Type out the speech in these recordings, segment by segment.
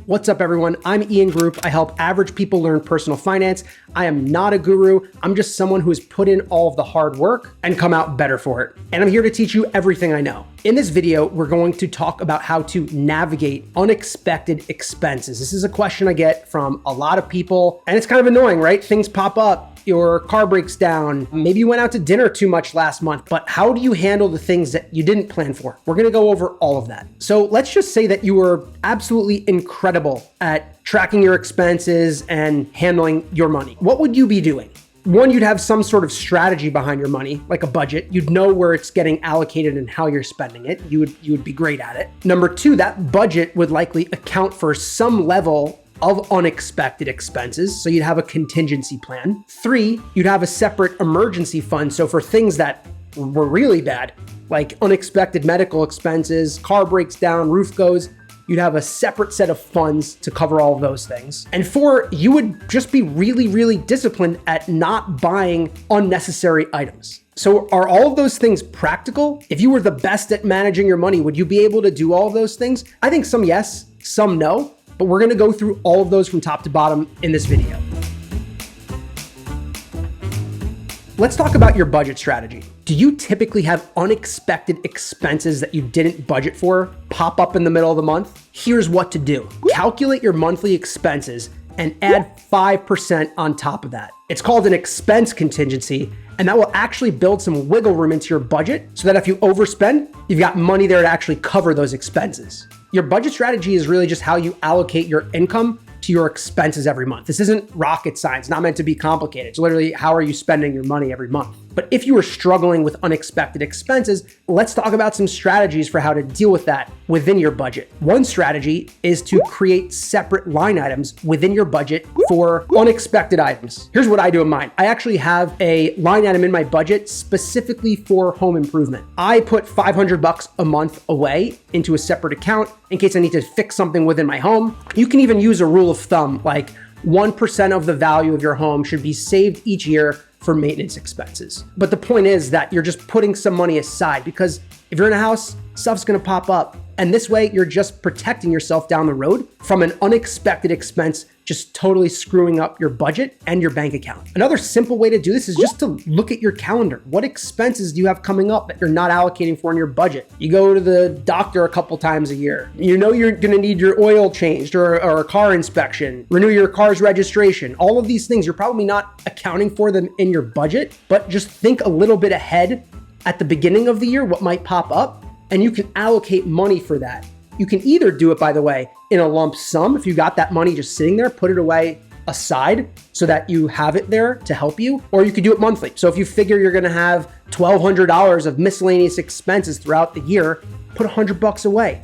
What's up, everyone? I'm Ian Group. I help average people learn personal finance. I am not a guru. I'm just someone who has put in all of the hard work and come out better for it. And I'm here to teach you everything I know. In this video, we're going to talk about how to navigate unexpected expenses. This is a question I get from a lot of people, and it's kind of annoying, right? Things pop up. Your car breaks down. Maybe you went out to dinner too much last month, but how do you handle the things that you didn't plan for? We're gonna go over all of that. So let's just say that you were absolutely incredible at tracking your expenses and handling your money. What would you be doing? One, you'd have some sort of strategy behind your money, like a budget. You'd know where it's getting allocated and how you're spending it. You would be great at it. Number two, that budget would likely account for some level of unexpected expenses. So you'd have a contingency plan. Three, you'd have a separate emergency fund. So for things that were really bad, like unexpected medical expenses, car breaks down, roof goes, you'd have a separate set of funds to cover all of those things. And four, you would just be really, really disciplined at not buying unnecessary items. So are all of those things practical? If you were the best at managing your money, would you be able to do all of those things? I think some yes, some no. But we're gonna go through all of those from top to bottom in this video. Let's talk about your budget strategy. Do you typically have unexpected expenses that you didn't budget for pop up in the middle of the month? Here's what to do. Calculate your monthly expenses and add 5% on top of that. It's called an expense contingency, and that will actually build some wiggle room into your budget so that if you overspend, you've got money there to actually cover those expenses. Your budget strategy is really just how you allocate your income to your expenses every month. This isn't rocket science, not meant to be complicated. It's literally how are you spending your money every month. But if you are struggling with unexpected expenses, let's talk about some strategies for how to deal with that within your budget. One strategy is to create separate line items within your budget for unexpected items. Here's what I do in mine. I actually have a line item in my budget specifically for home improvement. I put $500 a month away into a separate account in case I need to fix something within my home. You can even use a rule of thumb, like 1% of the value of your home should be saved each year for maintenance expenses. But the point is that you're just putting some money aside, because if you're in a house, stuff's gonna pop up. And this way you're just protecting yourself down the road from an unexpected expense just totally screwing up your budget and your bank account. Another simple way to do this is just to look at your calendar. What expenses do you have coming up that you're not allocating for in your budget? You go to the doctor a couple times a year. You know you're gonna need your oil changed or a car inspection, renew your car's registration. All of these things, you're probably not accounting for them in your budget, but just think a little bit ahead at the beginning of the year, what might pop up, and you can allocate money for that. You can either do it, by the way, in a lump sum. If you got that money just sitting there, put it away aside so that you have it there to help you, or you could do it monthly. So if you figure you're gonna have $1,200 of miscellaneous expenses throughout the year, put $100 away.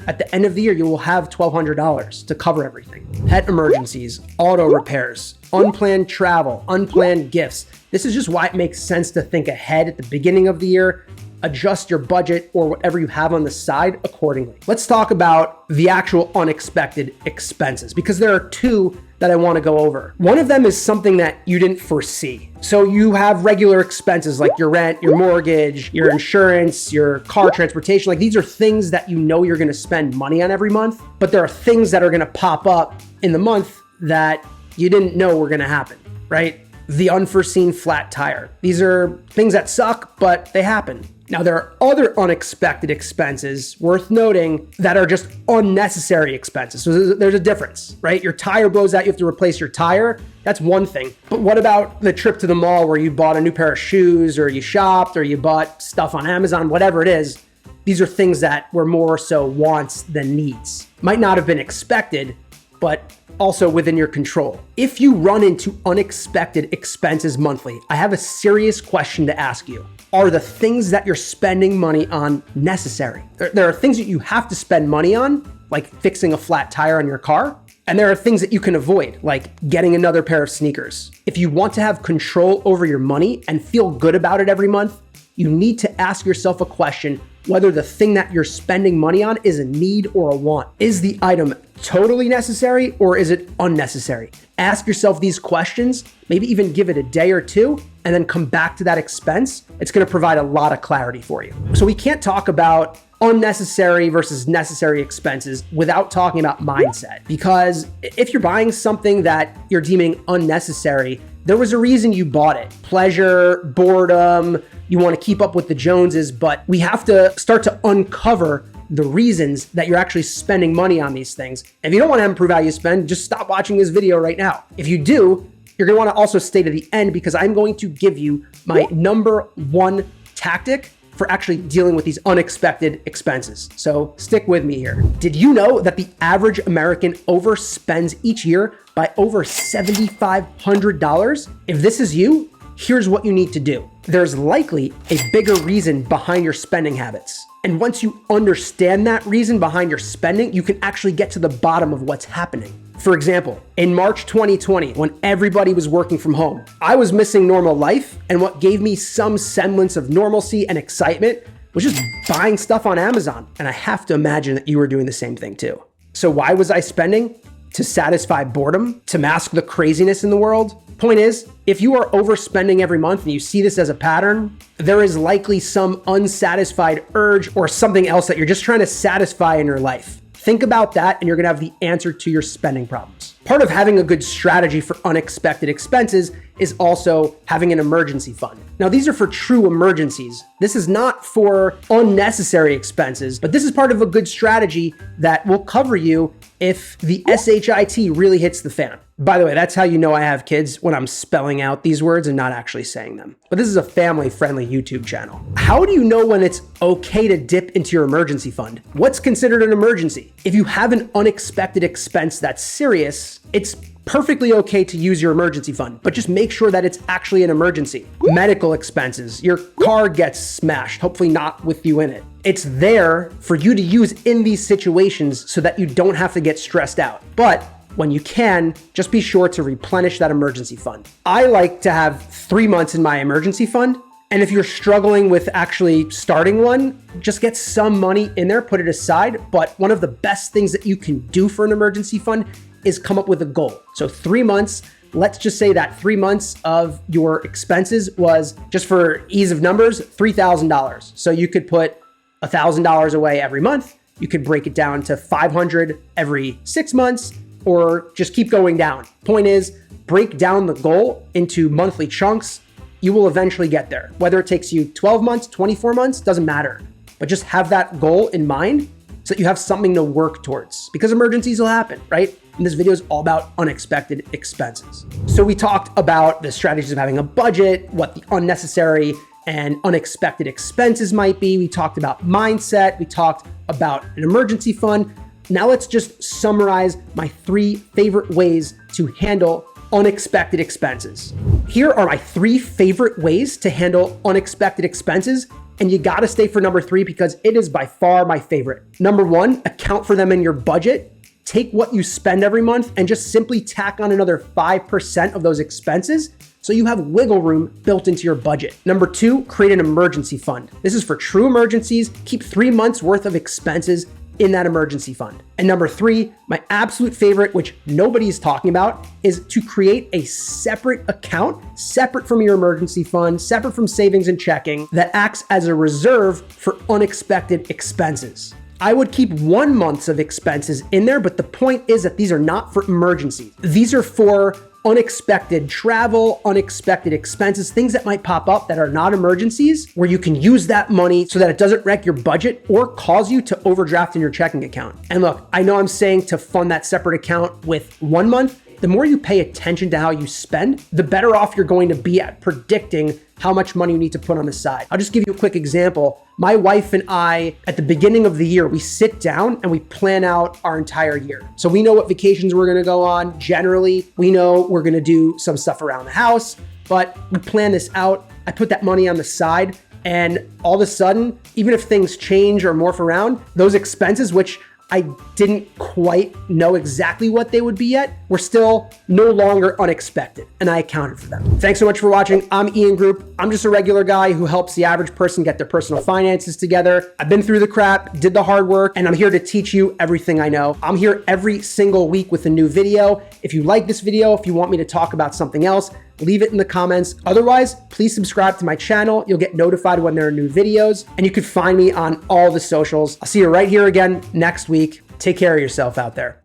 At the end of the year, you will have $1,200 to cover everything. Pet emergencies, auto repairs, unplanned travel, unplanned gifts. This is just why it makes sense to think ahead at the beginning of the year. Adjust your budget or whatever you have on the side accordingly. Let's talk about the actual unexpected expenses, because there are two that I want to go over. One of them is something that you didn't foresee. So you have regular expenses like your rent, your mortgage, your insurance, your car transportation. Like these are things that you know you're going to spend money on every month, but there are things that are going to pop up in the month that you didn't know were going to happen, right? The unforeseen flat tire. These are things that suck, but they happen. Now, there are other unexpected expenses worth noting that are just unnecessary expenses. So there's a difference, right? Your tire blows out, you have to replace your tire. That's one thing. But what about the trip to the mall where you bought a new pair of shoes, or you shopped, or you bought stuff on Amazon, whatever it is? These are things that were more so wants than needs. Might not have been expected, but also within your control. If you run into unexpected expenses monthly, I have a serious question to ask you. Are the things that you're spending money on necessary? There are things that you have to spend money on, like fixing a flat tire on your car. And there are things that you can avoid, like getting another pair of sneakers. If you want to have control over your money and feel good about it every month, you need to ask yourself a question: whether the thing that you're spending money on is a need or a want. Is the item totally necessary or is it unnecessary? Ask yourself these questions, maybe even give it a day or two, and then come back to that expense. It's going to provide a lot of clarity for you. So we can't talk about unnecessary versus necessary expenses without talking about mindset. Because if you're buying something that you're deeming unnecessary, there was a reason you bought it. Pleasure, boredom, you want to keep up with the Joneses, but we have to start to uncover the reasons that you're actually spending money on these things. If you don't want to improve how you spend, just stop watching this video right now. If you do, you're going to want to also stay to the end because I'm going to give you my number one tactic for actually dealing with these unexpected expenses. So stick with me here. Did you know that the average American overspends each year by over $7,500? If this is you, here's what you need to do. There's likely a bigger reason behind your spending habits. And once you understand that reason behind your spending, you can actually get to the bottom of what's happening. For example, in March 2020, when everybody was working from home, I was missing normal life, and what gave me some semblance of normalcy and excitement was just buying stuff on Amazon. And I have to imagine that you were doing the same thing too. So why was I spending? To satisfy boredom? To mask the craziness in the world? Point is, if you are overspending every month and you see this as a pattern, there is likely some unsatisfied urge or something else that you're just trying to satisfy in your life. Think about that and you're gonna have the answer to your spending problems. Part of having a good strategy for unexpected expenses is also having an emergency fund. Now, these are for true emergencies. This is not for unnecessary expenses, but this is part of a good strategy that will cover you if the SHIT really hits the fan. By the way, that's how you know I have kids, when I'm spelling out these words and not actually saying them. But this is a family-friendly YouTube channel. How do you know when it's okay to dip into your emergency fund? What's considered an emergency? If you have an unexpected expense that's serious, it's perfectly okay to use your emergency fund, but just make sure that it's actually an emergency. Medical expenses, your car gets smashed, hopefully not with you in it. It's there for you to use in these situations so that you don't have to get stressed out. But when you can, just be sure to replenish that emergency fund. I like to have 3 months in my emergency fund. And if you're struggling with actually starting one, just get some money in there, put it aside. But one of the best things that you can do for an emergency fund is come up with a goal. So 3 months, let's just say that 3 months of your expenses was, just for ease of numbers, $3,000. So you could put $1,000 away every month. You could break it down to $500 every 6 months, or just keep going down. Point is, break down the goal into monthly chunks. You will eventually get there. Whether it takes you 12 months, 24 months, doesn't matter. But just have that goal in mind so that you have something to work towards, because emergencies will happen, right? And this video is all about unexpected expenses. So we talked about the strategies of having a budget, what the unnecessary and unexpected expenses might be. We talked about mindset. We talked about an emergency fund. Now let's just summarize my 3 favorite ways to handle unexpected expenses. Here are my 3 favorite ways to handle unexpected expenses, and you gotta stay for number 3 because it is by far my favorite. Number 1, account for them in your budget. Take what you spend every month and just simply tack on another 5% of those expenses so you have wiggle room built into your budget. Number 2, create an emergency fund. This is for true emergencies. Keep 3 months worth of expenses in that emergency fund. And number 3, my absolute favorite, which nobody's talking about, is to create a separate account, separate from your emergency fund, separate from savings and checking, that acts as a reserve for unexpected expenses. I would keep 1 month of expenses in there, but the point is that these are not for emergencies. These are for unexpected travel, unexpected expenses, things that might pop up that are not emergencies, where you can use that money so that it doesn't wreck your budget or cause you to overdraft in your checking account. And look, I know I'm saying to fund that separate account with 1 month. The more you pay attention to how you spend, the better off you're going to be at predicting how much money you need to put on the side. I'll just give you a quick example. My wife and I, at the beginning of the year, we sit down and we plan out our entire year. So we know what vacations we're gonna go on. Generally, we know we're gonna do some stuff around the house, but we plan this out. I put that money on the side, and all of a sudden, even if things change or morph around, those expenses, which I didn't quite know exactly what they would be yet were still no longer unexpected, and I accounted for them. Thanks so much for watching. I'm Ian Group. I'm just a regular guy who helps the average person get their personal finances together. I've been through the crap, did the hard work, and I'm here to teach you everything I know. I'm here every single week with a new video. If you like this video, if you want me to talk about something else, leave it in the comments. Otherwise, please subscribe to my channel. You'll get notified when there are new videos, and you can find me on all the socials. I'll see you right here again next week. Take care of yourself out there.